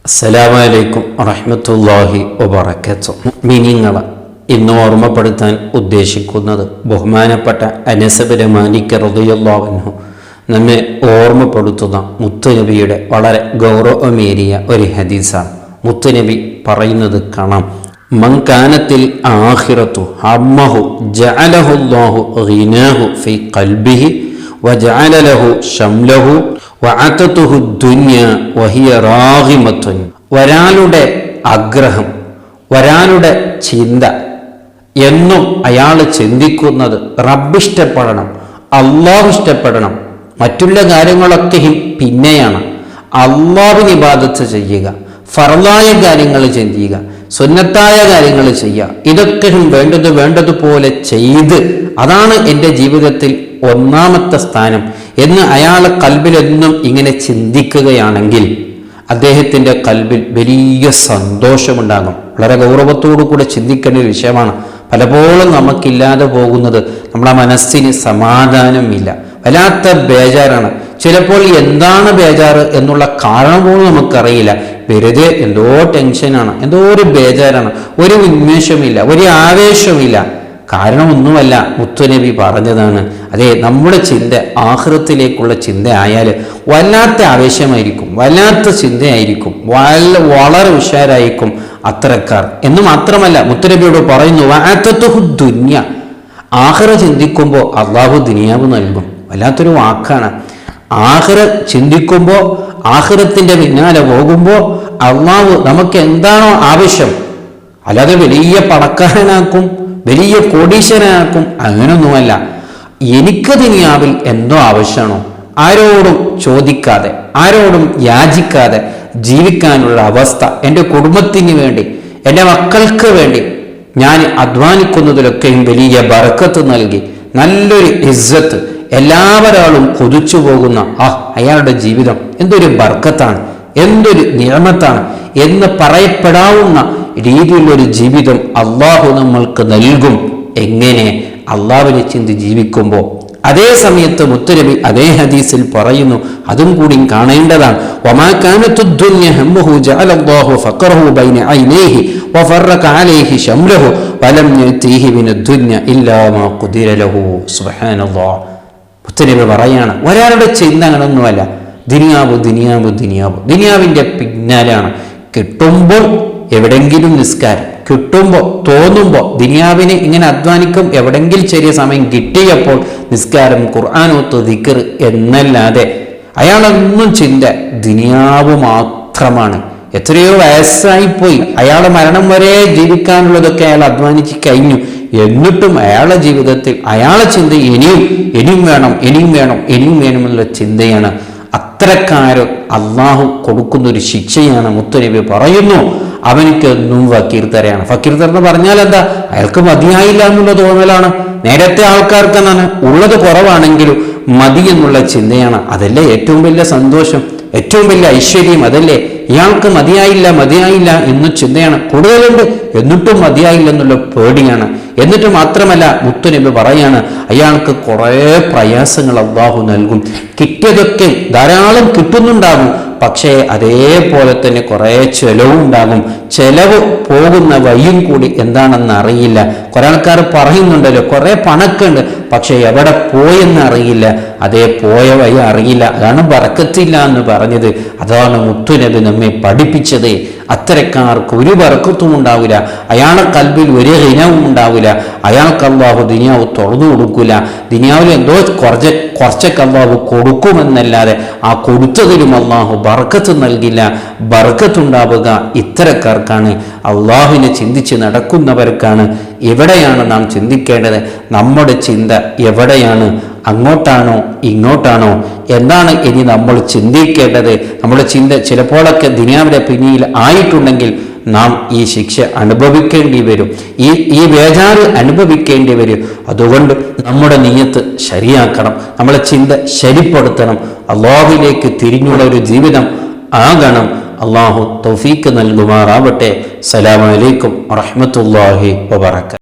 അസ്സലാമു അലൈക്കും വറഹ്മത്തുള്ളാഹി വബറകാതുഹു. മുഅ്മിനീങ്ങളെ ഇന്ന് ഓർമ്മപ്പെടുത്താൻ ഉദ്ദേശിക്കുന്നത് ബഹുമാനപ്പെട്ട അനസ് ബിൻ മാലിക് റളിയല്ലാഹു അൻഹു നമ്മെ ഓർമ്മപ്പെടുത്തുന്ന മുത്തുനബിയുടെ വളരെ ഗൗരവമേറിയ ഒരു ഹദീസാണ്. മുത്തുനബി പറയുന്നത് കാണാം, മൻ കാനത്തിൽ ആഖിറത്തു ഹമ്മഹു ജഅലഹുല്ലാഹു ഗിനാഹു ഫീ ഖൽബിഹി വജഅല ലഹു ശംലഹു വഅതതുഹു ദുനിയ വഹിയ റാഗിമത്തുൻ. ഒരാളുടെ ആഗ്രഹം, ഒരാളുടെ ചിന്ത എന്നും അയാൾ ചിന്തിക്കുന്നത് റബ്ബിഷ്ടപ്പെടണം, അള്ളാഹു ഇഷ്ടപ്പെടണം, മറ്റുള്ള കാര്യങ്ങളൊക്കെയും പിന്നെയാണ്. അള്ളാഹുവിന് ഇബാദത്ത് ചെയ്യുക, ഫർളായ കാര്യങ്ങൾ ചെയ്യുക, സുന്നത്തായ കാര്യങ്ങൾ ചെയ്യുക, ഇതൊക്കെയും വേണ്ടതുപോലെ ചെയ്ത് അതാണ് എൻ്റെ ജീവിതത്തിൽ ഒന്നാമത്തെ സ്ഥാനം എന്ന് അയാളെ കൽബിലെന്നും ഇങ്ങനെ ചിന്തിക്കുകയാണെങ്കിൽ അദ്ദേഹത്തിൻ്റെ കൽബിൽ വലിയ സന്തോഷമുണ്ടാകും. വളരെ ഗൗരവത്തോടു കൂടെ ചിന്തിക്കേണ്ട ഒരു വിഷയമാണ്. പലപ്പോഴും നമുക്കില്ലാതെ പോകുന്നത് നമ്മളെ മനസ്സിന് സമാധാനമില്ല, വല്ലാത്ത ബേജാറാണ്. ചിലപ്പോൾ എന്താണ് ബേജാറ് എന്നുള്ള കാരണം പോലും നമുക്കറിയില്ല. വെറുതെ എന്തോ ടെൻഷനാണ്, എന്തോ ഒരു ബേജാറാണ്, ഒരു ഉന്മേഷമില്ല, ഒരു ആവേശമില്ല. കാരണമൊന്നുമല്ല, മുത്തുനബി പറഞ്ഞതാണ്. അതെ, നമ്മുടെ ചിന്ത ആഖിറത്തിലേക്കുള്ള ചിന്ത ആയാൽ വല്ലാത്ത ആവേശമായിരിക്കും, വല്ലാത്ത ചിന്തയായിരിക്കും, വളരെ ഉഷാരായിരിക്കും അത്തരക്കാർ. എന്ന് മാത്രമല്ല മുത്തുനബിയോട് പറയുന്നു, വഅതതുഹു ദുനിയ. ആഖിറ ചിന്തിക്കുമ്പോൾ അള്ളാഹു ദുനിയാവ് നൽകും. വല്ലാത്തൊരു വാക്കാണ്. ആഖിറ ചിന്തിക്കുമ്പോൾ, ആഖിറത്തിന്റെ പിന്നാലെ പോകുമ്പോൾ അള്ളാഹു നമുക്ക് എന്താണോ ആവശ്യം, അല്ലാതെ വലിയ പണക്കാരനാക്കും, വലിയ കോടീശ്വരനാക്കും, അങ്ങനൊന്നുമല്ല. എനിക്ക് ദുനിയാവിൽ എന്തോ ആവശ്യമാണോ ആരോടും ചോദിക്കാതെ, ആരോടും യാചിക്കാതെ ജീവിക്കാനുള്ള അവസ്ഥ, എൻ്റെ കുടുംബത്തിന് വേണ്ടി, എൻ്റെ മക്കൾക്ക് വേണ്ടി ഞാൻ അധ്വാനിക്കുന്നതിലൊക്കെയും വലിയ ബർക്കത്ത് നൽകി നല്ലൊരു ഇസ്സത്ത് എല്ലാവരാളും കൊതിച്ചു പോകുന്ന അയാളുടെ ജീവിതം എന്തൊരു ബർക്കത്താണ്, എന്തൊരു നിഅമത്താണ് എന്ന് പറയപ്പെടാവുന്ന രീതിയിലൊരു ജീവിതം അള്ളാഹു നമ്മൾക്ക് നൽകും. എങ്ങനെ? അള്ളാഹുവിനെ ചിന്തി ജീവിക്കുമ്പോൾ. അതേ സമയത്ത് മുത്തുനബി അതേ ഹദീസിൽ പറയുന്നു, അതും കൂടി കാണേണ്ടതാണ്, വമാ കാനത്തുദ് ദുനിയ ഹമ്മഹു ജഅലല്ലാഹു ഫഖറഹു ബൈന ഐനൈഹി വഫറക അലൈഹി ശംലഹു വലം യതീഹി മിനദ് ദുനിയ ഇല്ലാ മാ ഖുദിര ലഹു. സുബ്ഹാനല്ലാഹ്. മുത്തുനബി പറയാണ്, ഒരാളുടെ ചിന്ത അങ്ങനൊന്നുമല്ല. ദുനിയാവ് ദുനിയാവ് ദുനിയാവ്, ദുനിയാവിൻ്റെ പിന്നാലെയാണ്. കിട്ടുമ്പോൾ എവിടെങ്കിലും നിസ്കാരം, കിട്ടുമ്പോൾ തോന്നുമ്പോൾ ദുനിയാവിനെ ഇങ്ങനെ അധ്വാനിക്കും, എവിടെങ്കിലും ചെറിയ സമയം കിട്ടിയപ്പോൾ നിസ്കാരം, ഖുർആനോത്ത്, ദിക്ർ എന്നല്ലാതെ അയാളൊന്നും ചിന്ത ദുനിയാവ് മാത്രമാണ്. എത്രയോ വയസ്സായിപ്പോയി, അയാളെ മരണം വരെ ജീവിക്കാനുള്ളതൊക്കെ അയാൾ അധ്വാനിച്ച് കഴിഞ്ഞു. എന്നിട്ടും അയാളുടെ ജീവിതത്തിൽ അയാളെ ചിന്ത ഇനിയും വേണം, ഇനിയും വേണം, ഇനിയും വേണമെന്നുള്ള ചിന്തയാണ്. അത്തരക്കാരൻ അള്ളാഹു കൊടുക്കുന്നൊരു ശിക്ഷയാണ്. മുത്തുനബി പറയുന്നു, അവനിക്ക് എന്നും ഫക്കീർത്തരയാണ്. ഫക്കീർത്തര എന്ന് പറഞ്ഞാൽ എന്താ? അയാൾക്ക് മതിയായില്ല എന്നുള്ള തോന്നലാണ്. നേരത്തെ ആൾക്കാർക്ക് എന്താണ് ഉള്ളത് കുറവാണെങ്കിലും മതി എന്നുള്ള ചിന്തയാണ്. അതല്ലേ ഏറ്റവും വലിയ സന്തോഷം, ഏറ്റവും വലിയ ഐശ്വര്യം. അതല്ലേ ഇയാൾക്ക് മതിയായില്ല എന്ന ചിന്തയാണ്. കൂടുതലുണ്ട് എന്നിട്ടും മതിയായില്ല എന്നുള്ള പേടിയാണ്. എന്നിട്ട് മാത്രമല്ല മുത്തുനബി പറയാണ്, അയാൾക്ക് കുറേ പ്രയാസങ്ങൾ അള്ളാഹു നൽകും. കിട്ടിയതൊക്കെ ധാരാളം കിട്ടുന്നുണ്ടാകും, പക്ഷേ അതേപോലെ തന്നെ കുറേ ചെലവുണ്ടാകും. ചെലവ് പോകുന്ന വഴിയും കൂടി എന്താണെന്ന് അറിയില്ല. കുറെ ആൾക്കാർ പറയുന്നുണ്ടല്ലോ കുറേ പണക്കുണ്ട്, പക്ഷെ എവിടെ പോയെന്ന് അറിയില്ല, അതേ പോയ വഴി അറിയില്ല. അതാണ് ബർക്കത്തില്ല എന്ന് പറഞ്ഞത്. അതാണ് മുത്തുനബി നമ്മെ പഠിപ്പിച്ചത്. അത്തരക്കാർക്ക് ഒരു ബർക്കത്തും ഉണ്ടാവില്ല, അയാളെ കൽബിൽ ഒരു ഹിനവും ഉണ്ടാവില്ല. അയാൾക്ക് അള്ളാഹു ദുനിയാവ് തുറന്നു കൊടുക്കില്ല. ദുനിയാവിൽ എന്തോ കുറച്ചൊക്കെ അള്ളാഹു കൊടുക്കുമെന്നല്ലാതെ ആ കൊടുത്തതിലും അള്ളാഹു ബർക്കത്ത് നൽകില്ല. ബർക്കത്തുണ്ടാവുക ഇത്തരക്കാർക്കാണ്, അള്ളാഹുവിനെ ചിന്തിച്ച് നടക്കുന്നവർക്കാണ്. എവിടെയാണ് നാം ചിന്തിക്കേണ്ടത്? നമ്മുടെ ചിന്ത എവിടെയാണ്? അങ്ങോട്ടാണോ ഇങ്ങോട്ടാണോ? എന്താണ് ഇനി നമ്മൾ ചിന്തിക്കേണ്ടത്? നമ്മുടെ ചിന്ത ചിലപ്പോഴൊക്കെ ദുനിയാവിന്റെ പിന്നിൽ ആയിട്ടുണ്ടെങ്കിൽ നാം ഈ ശിക്ഷ അനുഭവിക്കേണ്ടി വരും, ഈ ബേജാറ് അനുഭവിക്കേണ്ടി വരും. അതുകൊണ്ട് നമ്മുടെ നിയ്യത്ത് ശരിയാക്കണം, നമ്മളെ ചിന്ത ശരിപ്പെടുത്തണം, അല്ലാഹുവിലേക്ക് തിരിഞ്ഞുള്ള ഒരു ജീവിതം ആകണം. അള്ളാഹു തൗഫീക്ക് നൽകുമാറാവട്ടെ. അസ്സലാമു അലൈക്കും വറഹ്മത്തുള്ളാഹി വബറകാതുഹു.